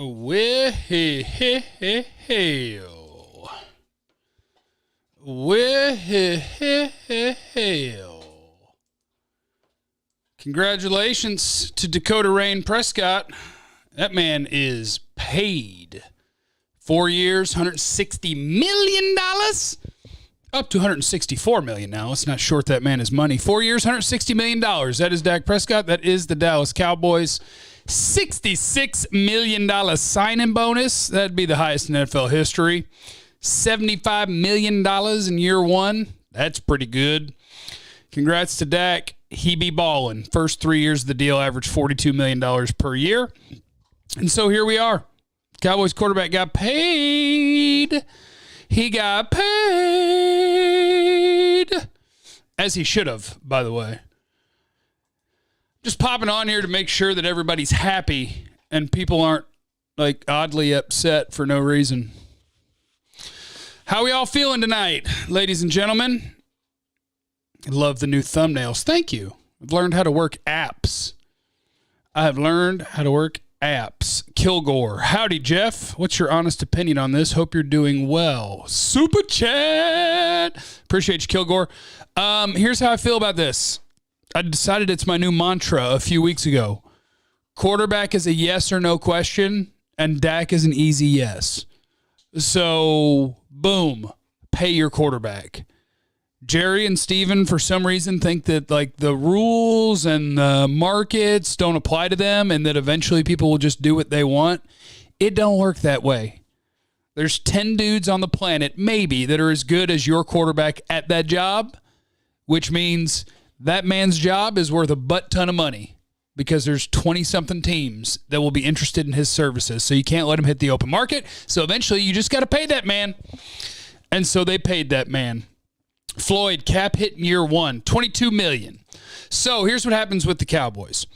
Well, congratulations to Dakota Rain Prescott. That man is paid. 4 years, $160 million. Up to $164 million now. Let's not short that man his money. 4 years, $160 million. That is Dak Prescott. That is the Dallas Cowboys. $66 million signing bonus. That'd be the highest in NFL history. $75 million in year one. That's pretty good. Congrats to Dak. He be balling. First 3 years of the deal averaged $42 million per year. And so here we are. Cowboys quarterback got paid. He got paid. As he should have, by the way. Just popping on here to make sure that everybody's happy and people aren't like oddly upset for no reason. How we all feeling tonight, ladies and gentlemen? I love the new thumbnails. Thank you. I've learned how to work apps. Kilgore. Howdy, Jeff. What's your honest opinion on this? Hope you're doing well. Super chat. Appreciate you, Kilgore. Here's how I feel about this. I decided it's my new mantra a few weeks ago. Quarterback is a yes or no question, and Dak is an easy yes. So, boom, pay your quarterback. Jerry and Steven, for some reason, think that like the rules and the markets don't apply to them and that eventually people will just do what they want. It don't work that way. There's 10 dudes on the planet, maybe, that are as good as your quarterback at that job, which means that man's job is worth a butt ton of money because there's 20-something teams that will be interested in his services. So you can't let him hit the open market. So eventually you just got to pay that man. And so they paid that man. Floyd, cap hit in year one, $22 million. So here's what happens with the Cowboys.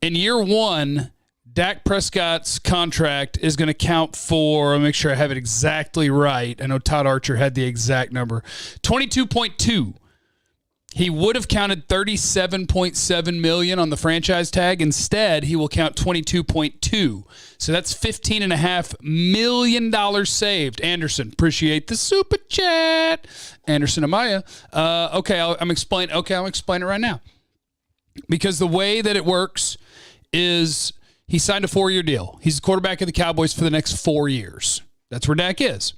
In year one, Dak Prescott's contract is going to count for, I'll make sure I have it exactly right. I know Todd Archer had the exact number. 22.2. He would have counted $37.7 million on the franchise tag. Instead, he will count $22.2. So that's $15.5 million saved. Anderson, appreciate the super chat. Anderson Amaya. I'll explain it right now. Because the way that it works is he signed a 4-year deal. He's the quarterback of the Cowboys for the next 4 years. That's where Dak is.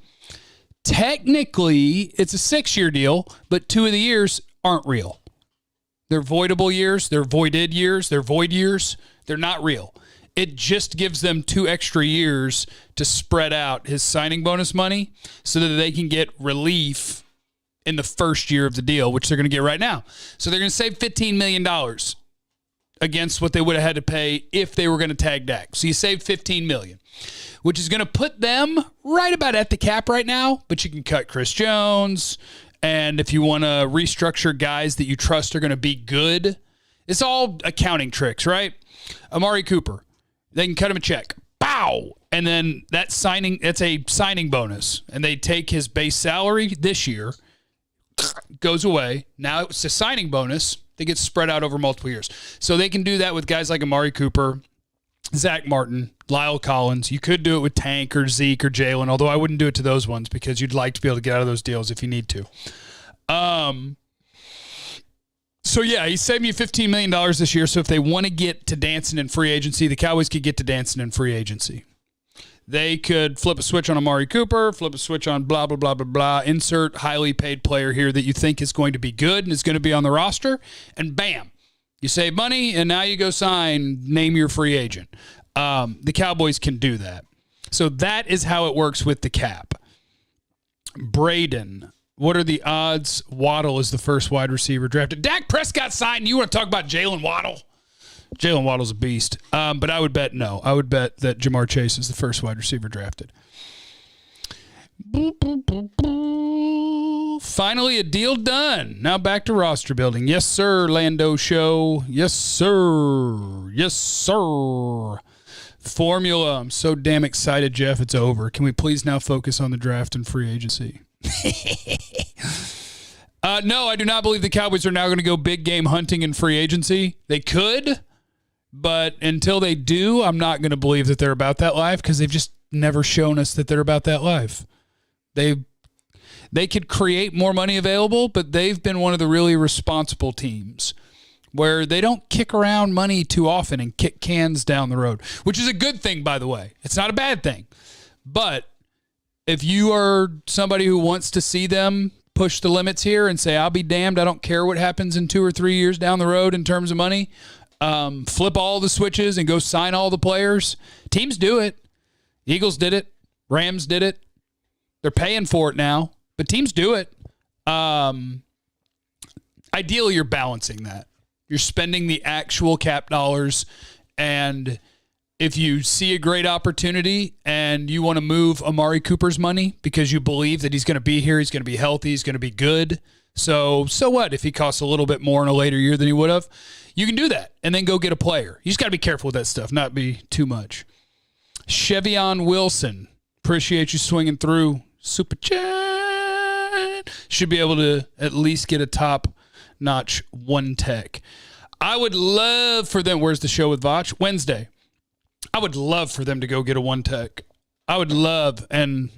Technically, it's a 6-year deal, but 2 of the years aren't real. They're voidable years. They're voided years. They're void years. They're not real. It just gives them 2 extra years to spread out his signing bonus money so that they can get relief in the first year of the deal, which they're going to get right now. So they're going to save $15 million against what they would have had to pay if they were going to tag Dak. So you save $15 million, which is going to put them right about at the cap right now, but you can cut Chris Jones. And if you want to restructure guys that you trust are going to be good, it's all accounting tricks, right? Amari Cooper, they can cut him a check. Bow! And then that's a signing bonus. And they take his base salary this year, goes away. Now it's a signing bonus that gets spread out over multiple years. So they can do that with guys like Amari Cooper, Zach Martin, Lyle Collins. You could do it with Tank or Zeke or Jalen, although I wouldn't do it to those ones because you'd like to be able to get out of those deals if you need to. So, yeah, he's saving you $15 million this year. So if they want to get to dancing in free agency, the Cowboys could get to dancing in free agency. They could flip a switch on Amari Cooper, flip a switch on blah, blah, blah, blah, blah, insert highly paid player here that you think is going to be good and is going to be on the roster, and bam. You save money, and now you go sign, name your free agent. The Cowboys can do that. So that is how it works with the cap. Braden, what are the odds Waddle is the first wide receiver drafted? Dak Prescott signed. You want to talk about Jalen Waddle? Jalen Waddle's a beast. But I would bet no. I would bet that Jamar Chase is the first wide receiver drafted. Finally, a deal done. Now back to roster building. Yes, sir, Lando Show. Yes, sir. Yes, sir. Formula. I'm so damn excited, Jeff. It's over. Can we please now focus on the draft and free agency? No, I do not believe the Cowboys are now going to go big game hunting in free agency. They could, But until they do, I'm not going to believe that they're about that life because they've just never shown us that they're about that life. They could create more money available, but they've been one of the really responsible teams where they don't kick around money too often and kick cans down the road, which is a good thing, by the way. It's not a bad thing. But if you are somebody who wants to see them push the limits here and say, I'll be damned, I don't care what happens in 2 or 3 years down the road in terms of money, flip all the switches and go sign all the players. Teams do it. Eagles did it. Rams did it. They're paying for it now, but teams do it. Ideally, you're balancing that. You're spending the actual cap dollars, and if you see a great opportunity and you want to move Amari Cooper's money because you believe that he's going to be here, he's going to be healthy, he's going to be good, so what if he costs a little bit more in a later year than he would have? You can do that and then go get a player. You just got to be careful with that stuff, not be too much. Chevion Wilson, appreciate you swinging through. Super chat. Should be able to at least get a top-notch one tech. I would love for them. Where's the show with Vach? Wednesday. I would love for them to go get a one tech. I would love, and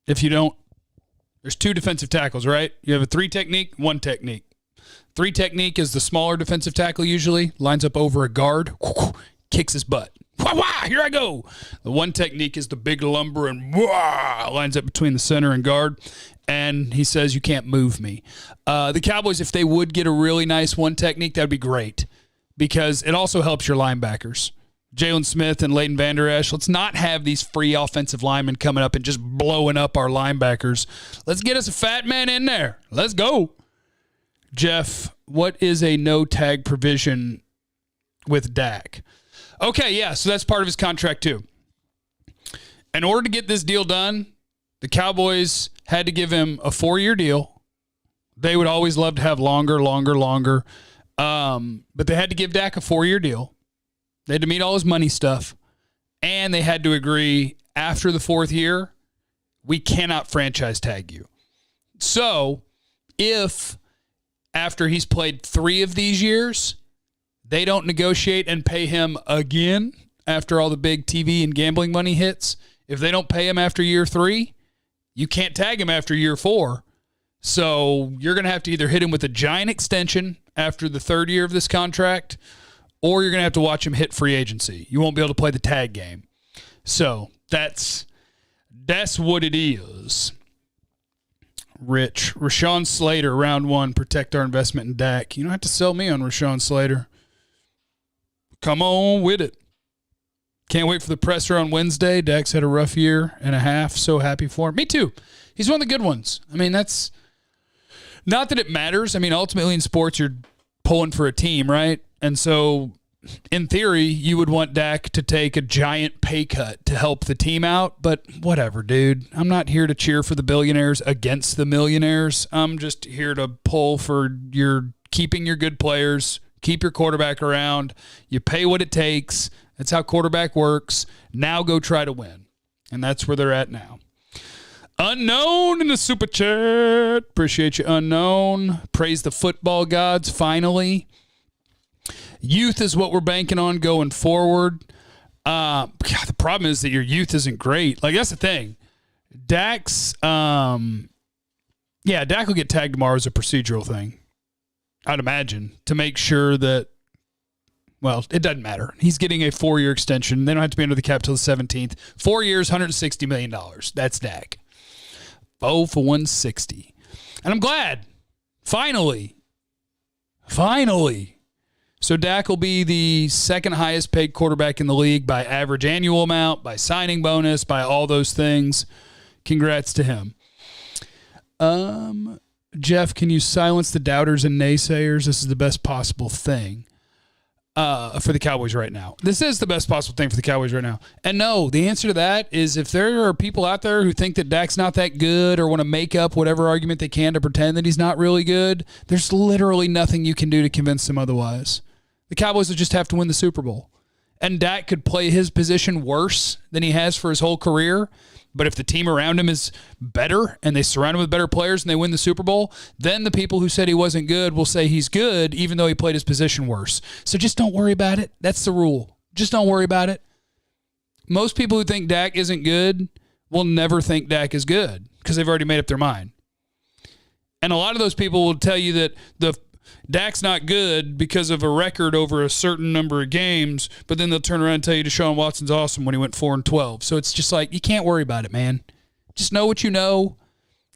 if you don't, there's 2 defensive tackles, right? You have a 3 technique, 1 technique. 3 technique is the smaller defensive tackle usually, lines up over a guard, kicks his butt. Wah, wah, here I go. The 1 technique is the big lumber and wah, lines up between the center and guard. And he says, you can't move me. The Cowboys, if they would get a really nice 1 technique, that would be great because it also helps your linebackers. Jalen Smith and Leighton Vander Esch, let's not have these free offensive linemen coming up and just blowing up our linebackers. Let's get us a fat man in there. Let's go. Jeff, what is a no-tag provision with Dak? Okay, yeah, so that's part of his contract too. In order to get this deal done, the Cowboys had to give him a 4-year deal. They would always love to have longer. But they had to give Dak a 4-year deal. They had to meet all his money stuff. And they had to agree after the 4th year, we cannot franchise tag you. So if after he's played 3 of these years, they don't negotiate and pay him again after all the big TV and gambling money hits. If they don't pay him after year 3, you can't tag him after year 4. So you're going to have to either hit him with a giant extension after the 3rd year of this contract, or you're going to have to watch him hit free agency. You won't be able to play the tag game. So that's what it is. Rich. Rashawn Slater, round 1, protect our investment in Dak. You don't have to sell me on Rashawn Slater. Come on with it. Can't wait for the presser on Wednesday. Dak's had a rough year and a half. So happy for him. Me too. He's one of the good ones. I mean, that's not that it matters. I mean, ultimately in sports, you're pulling for a team, right? And so in theory, you would want Dak to take a giant pay cut to help the team out. But whatever, dude. I'm not here to cheer for the billionaires against the millionaires. I'm just here to pull for keeping your good players. Keep your quarterback around. You pay what it takes. That's how quarterback works. Now go try to win. And that's where they're at now. Unknown in the super chat. Appreciate you, Unknown. Praise the football gods, finally. Youth is what we're banking on going forward. God, the problem is that your youth isn't great. Like, that's the thing. Dak's, Dak will get tagged tomorrow as a procedural thing. I'd imagine, to make sure that, well, it doesn't matter. He's getting a 4-year extension. They don't have to be under the cap till the 17th. 4 years, $160 million. That's Dak. 0 for 160. And I'm glad. Finally. So Dak will be the 2nd highest paid quarterback in the league by average annual amount, by signing bonus, by all those things. Congrats to him. Jeff, can you silence the doubters and naysayers? This is the best possible thing for the Cowboys right now. This is the best possible thing for the Cowboys right now. And no, the answer to that is if there are people out there who think that Dak's not that good or want to make up whatever argument they can to pretend that he's not really good, there's literally nothing you can do to convince them otherwise. The Cowboys will just have to win the Super Bowl. And Dak could play his position worse than he has for his whole career. But if the team around him is better and they surround him with better players and they win the Super Bowl, then the people who said he wasn't good will say he's good even though he played his position worse. So just don't worry about it. That's the rule. Just don't worry about it. Most people who think Dak isn't good will never think Dak is good because they've already made up their mind. And a lot of those people will tell you that Dak's not good because of a record over a certain number of games, but then they'll turn around and tell you Deshaun Watson's awesome when he went 4-12. So it's just like, you can't worry about it, man. Just know what you know.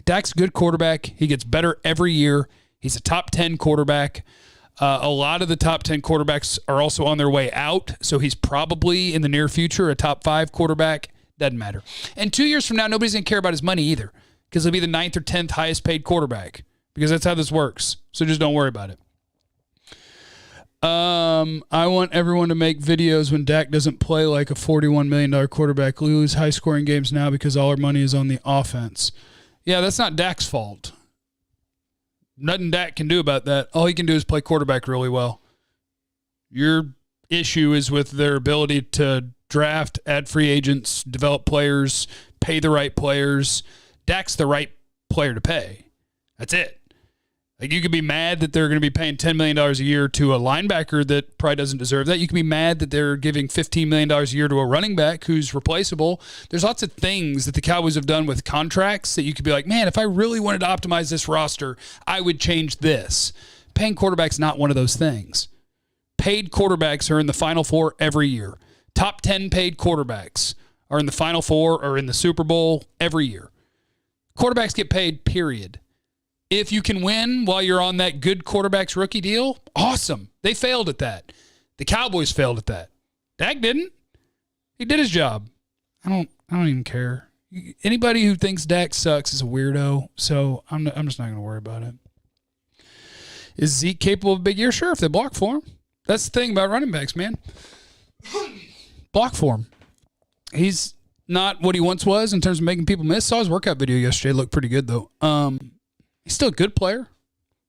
Dak's a good quarterback. He gets better every year. He's a top 10 quarterback. A lot of the top 10 quarterbacks are also on their way out, so he's probably in the near future a top 5 quarterback. Doesn't matter. And 2 years from now, nobody's going to care about his money either because he'll be the 9th or 10th highest paid quarterback because that's how this works. So just don't worry about it. I want everyone to make videos when Dak doesn't play like a $41 million quarterback. We lose high-scoring games now because all our money is on the offense. Yeah, that's not Dak's fault. Nothing Dak can do about that. All he can do is play quarterback really well. Your issue is with their ability to draft, add free agents, develop players, pay the right players. Dak's the right player to pay. That's it. Like, you could be mad that they're going to be paying $10 million a year to a linebacker that probably doesn't deserve that. You can be mad that they're giving $15 million a year to a running back who's replaceable. There's lots of things that the Cowboys have done with contracts that you could be like, man, if I really wanted to optimize this roster, I would change this. Paying quarterbacks not one of those things. Paid quarterbacks are in the Final Four every year. Top 10 paid quarterbacks are in the Final Four or in the Super Bowl every year. Quarterbacks get paid, period. If you can win while you're on that good quarterback's rookie deal, awesome. They failed at that. The Cowboys failed at that. Dak didn't. He did his job. I don't even care. Anybody who thinks Dak sucks is a weirdo, so I'm just not going to worry about it. Is Zeke capable of a big year? Sure, if they block for him. That's the thing about running backs, man. Block for him. He's not what he once was in terms of making people miss. Saw his workout video yesterday. Looked pretty good, though. He's still a good player.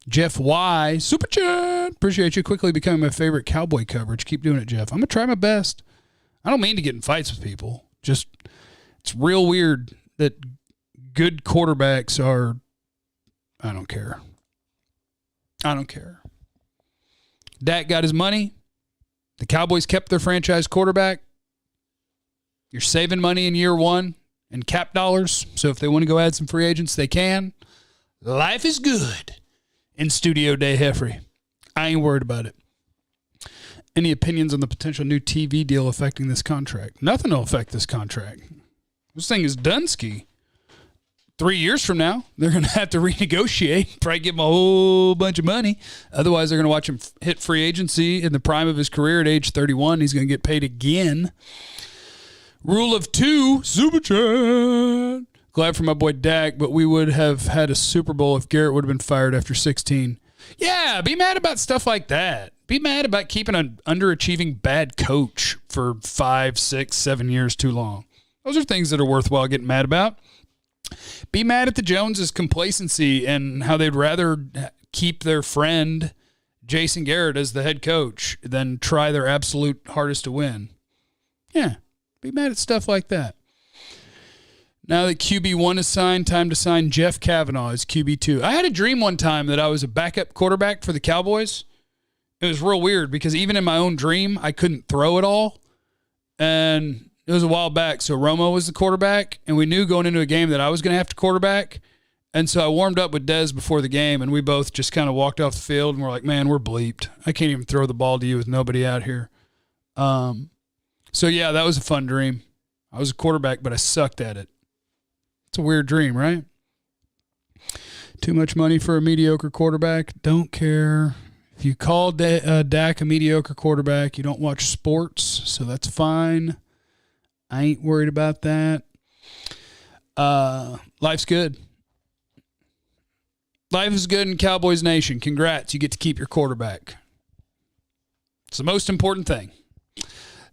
Jeff Y. Super chat. Appreciate you quickly becoming my favorite Cowboy coverage. Keep doing it, Jeff. I'm going to try my best. I don't mean to get in fights with people. Just, it's real weird that good quarterbacks are, I don't care. I don't care. Dak got his money. The Cowboys kept their franchise quarterback. You're saving money in year one in cap dollars. So if they want to go add some free agents, they can. Life is good in Studio Day Heffrey. I ain't worried about it. Any opinions on the potential new TV deal affecting this contract? Nothing will affect this contract. This thing is Dunsky. 3 years from now, they're going to have to renegotiate, probably give him a whole bunch of money. Otherwise, they're going to watch him hit free agency in the prime of his career at age 31. He's going to get paid again. Rule of 2, super chat. Glad for my boy Dak, but we would have had a Super Bowl if Garrett would have been fired after 16. Yeah, be mad about stuff like that. Be mad about keeping an underachieving bad coach for 5, 6, 7 years too long. Those are things that are worthwhile getting mad about. Be mad at the Joneses' complacency and how they'd rather keep their friend Jason Garrett as the head coach than try their absolute hardest to win. Yeah, be mad at stuff like that. Now that QB1 is signed, time to sign Jeff Cavanaugh as QB2. I had a dream one time that I was a backup quarterback for the Cowboys. It was real weird because even in my own dream, I couldn't throw it all. And it was a while back. So Romo was the quarterback, and we knew going into a game that I was going to have to quarterback. And so I warmed up with Dez before the game, and we both just kind of walked off the field, and we're like, man, we're bleeped. I can't even throw the ball to you with nobody out here. So, yeah, that was a fun dream. I was a quarterback, but I sucked at it. It's a weird dream, right? Too much money for a mediocre quarterback. Don't care. If you call Dak a mediocre quarterback, you don't watch sports, so that's fine. I ain't worried about that. Life's good. Life is good in Cowboys Nation. Congrats. You get to keep your quarterback. It's the most important thing.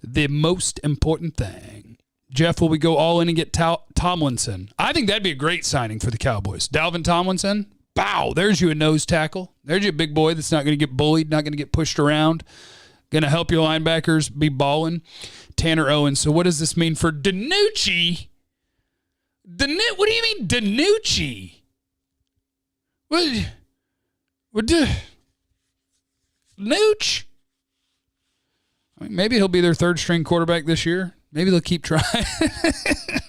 The most important thing. Jeff, will we go all in and get Tomlinson? I think that'd be a great signing for the Cowboys. Dalvin Tomlinson, bow, there's you a nose tackle. There's you a big boy that's not going to get bullied, not going to get pushed around. Going to help your linebackers be balling. Tanner Owens. So what does this mean for DiNucci? What do you mean DiNucci? What Nooch? I mean, maybe he'll be their third string quarterback this year. Maybe they'll keep trying.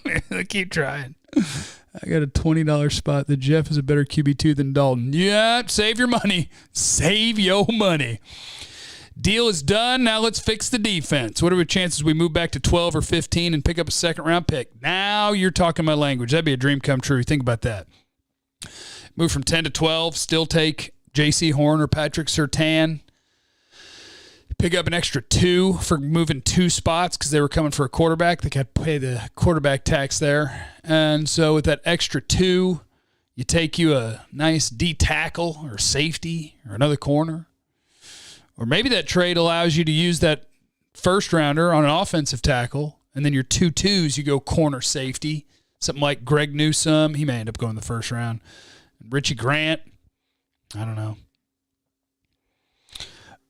Maybe they'll keep trying. I got a $20 spot that Jeff is a better QB2 than Dalton. Yeah, save your money. Save your money. Deal is done. Now let's fix the defense. What are the chances we move back to 12 or 15 and pick up a second-round pick? Now you're talking my language. That'd be a dream come true. Think about that. Move from 10 to 12, still take J.C. Horn or Patrick Surtain. Pick up an extra 2 for moving 2 spots because they were coming for a quarterback. They got to pay the quarterback tax there. And so with that extra 2, you take you a nice D tackle or safety or another corner. Or maybe that trade allows you to use that first rounder on an offensive tackle, and then your 2-2s, you go corner safety. Something like Greg Newsome. He may end up going the first round. Richie Grant. I don't know.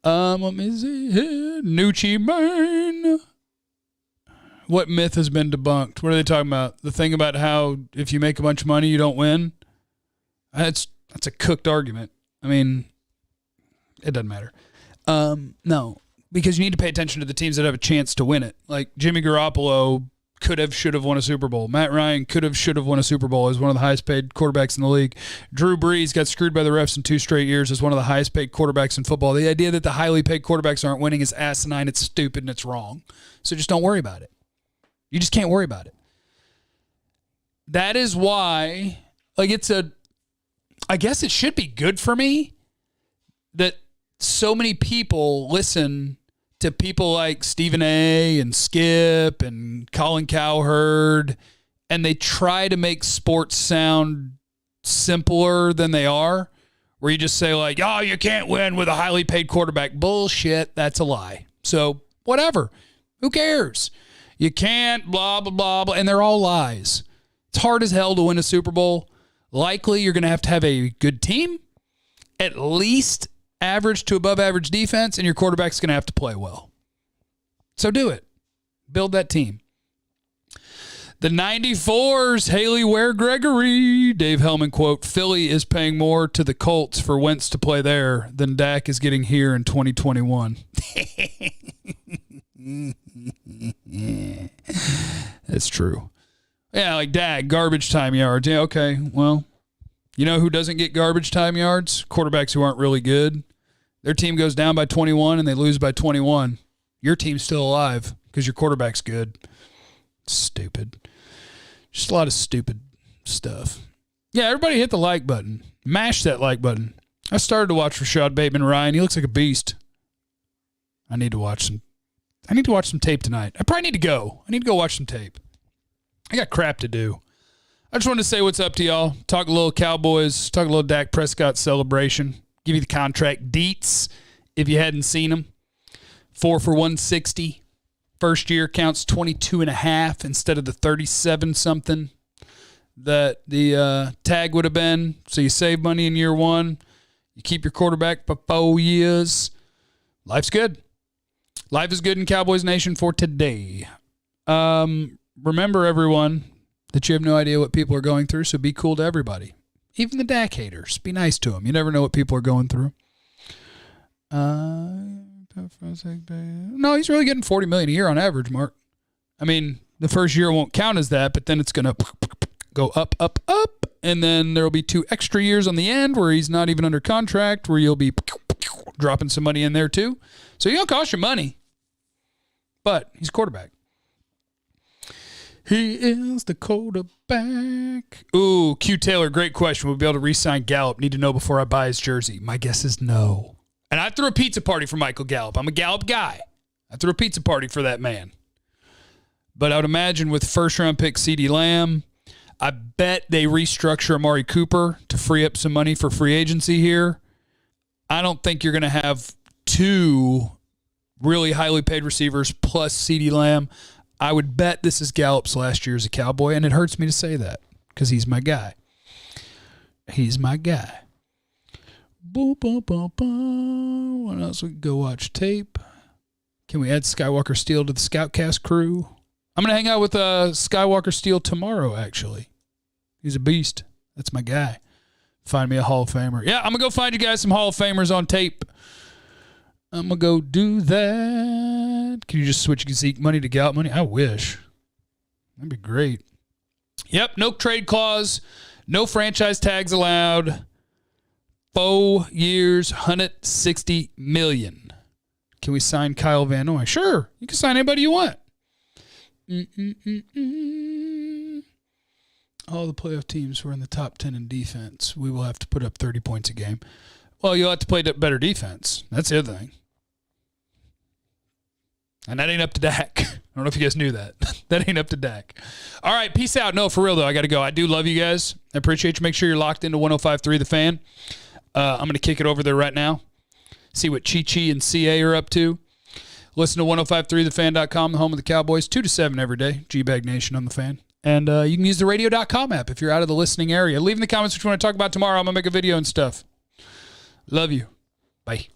Let me see here. Nucci man. What myth has been debunked? What are they talking about? The thing about how if you make a bunch of money, you don't win? That's a cooked argument. I mean, it doesn't matter. No, because you need to pay attention to the teams that have a chance to win it. Like Jimmy Garoppolo should have won a Super Bowl. Matt Ryan should have won a Super Bowl as one of the highest paid quarterbacks in the league. Drew Brees got screwed by the refs in 2 straight years as one of the highest paid quarterbacks in football. The idea that the highly paid quarterbacks aren't winning is asinine. It's stupid and it's wrong. So just don't worry about it. You just can't worry about it. That is why, I guess it should be good for me that so many people listen to people like Stephen A. and Skip and Colin Cowherd, and they try to make sports sound simpler than they are, where you just say like, oh, you can't win with a highly paid quarterback. Bullshit, that's a lie. So whatever. Who cares? You can't, blah, blah, blah, blah, and they're all lies. It's hard as hell to win a Super Bowl. Likely you're going to have a good team, at least average to above average defense, and your quarterback's going to have to play well. So do it. Build that team. The 94s, Haley Ware Gregory. Dave Hellman quote, Philly is paying more to the Colts for Wentz to play there than Dak is getting here in 2021. That's true. Yeah, like Dak, garbage time yards. Yeah, okay, well, you know who doesn't get garbage time yards? Quarterbacks who aren't really good. Their team goes down by 21 and they lose by 21. Your team's still alive because your quarterback's good. Stupid. Just a lot of stupid stuff. Yeah, everybody hit the like button. Mash that like button. I started to watch Rashad Bateman Ryan. He looks like a beast. I need to watch some tape tonight. I probably need to go. I need to go watch some tape. I got crap to do. I just wanted to say what's up to y'all. Talk a little Cowboys. Talk a little Dak Prescott celebration. Give you the contract deets if you hadn't seen them. 4 for 160. First year counts 22.5 instead of the 37-something that the tag would have been. So you save money in year 1. You keep your quarterback for 4 years. Life's good. Life is good in Cowboys Nation for today. Remember, everyone, that you have no idea what people are going through, so be cool to everybody. Even the Dak haters. Be nice to them. You never know what people are going through. No, he's really getting $40 million a year on average, Mark. I mean, the first year won't count as that, but then it's going to go up, up, up, and then there will be 2 extra years on the end where he's not even under contract, where you'll be dropping some money in there too. So he'll cost you money, but he's quarterback. He is the quarterback. Ooh, Q Taylor, great question. Will we be able to re-sign Gallup? Need to know before I buy his jersey. My guess is no. And I threw a pizza party for Michael Gallup. I'm a Gallup guy. I threw a pizza party for that man. But I would imagine with first-round pick CeeDee Lamb, I bet they restructure Amari Cooper to free up some money for free agency here. I don't think you're going to have 2 really highly paid receivers plus CeeDee Lamb. I would bet this is Gallup's last year as a Cowboy, and it hurts me to say that because he's my guy. He's my guy. Boop, boop, boop, boop. What else? We can go watch tape. Can we add Skywalker Steel to the Scoutcast crew? I'm going to hang out with Skywalker Steel tomorrow, actually. He's a beast. That's my guy. Find me a Hall of Famer. Yeah, I'm going to go find you guys some Hall of Famers on tape. I'm going to go do that. Can you just switch Zeke money to Gout money? I wish. That'd be great. Yep, no trade clause. No franchise tags allowed. 4 years, $160 million. Can we sign Kyle Van Noy? Sure. You can sign anybody you want. All the playoff teams were in the top 10 in defense. We will have to put up 30 points a game. Well, you'll have to play better defense. That's the other thing. And that ain't up to Dak. I don't know if you guys knew that. That ain't up to Dak. All right, peace out. No, for real, though, I got to go. I do love you guys. I appreciate you. Make sure you're locked into 105.3 The Fan. I'm going to kick it over there right now. See what Chi-Chi and CA are up to. Listen to 1053thefan.com, the home of the Cowboys, 2 to 7 every day. G-Bag Nation on The Fan. And you can use the radio.com app if you're out of the listening area. Leave in the comments what you want to talk about tomorrow. I'm going to make a video and stuff. Love you. Bye.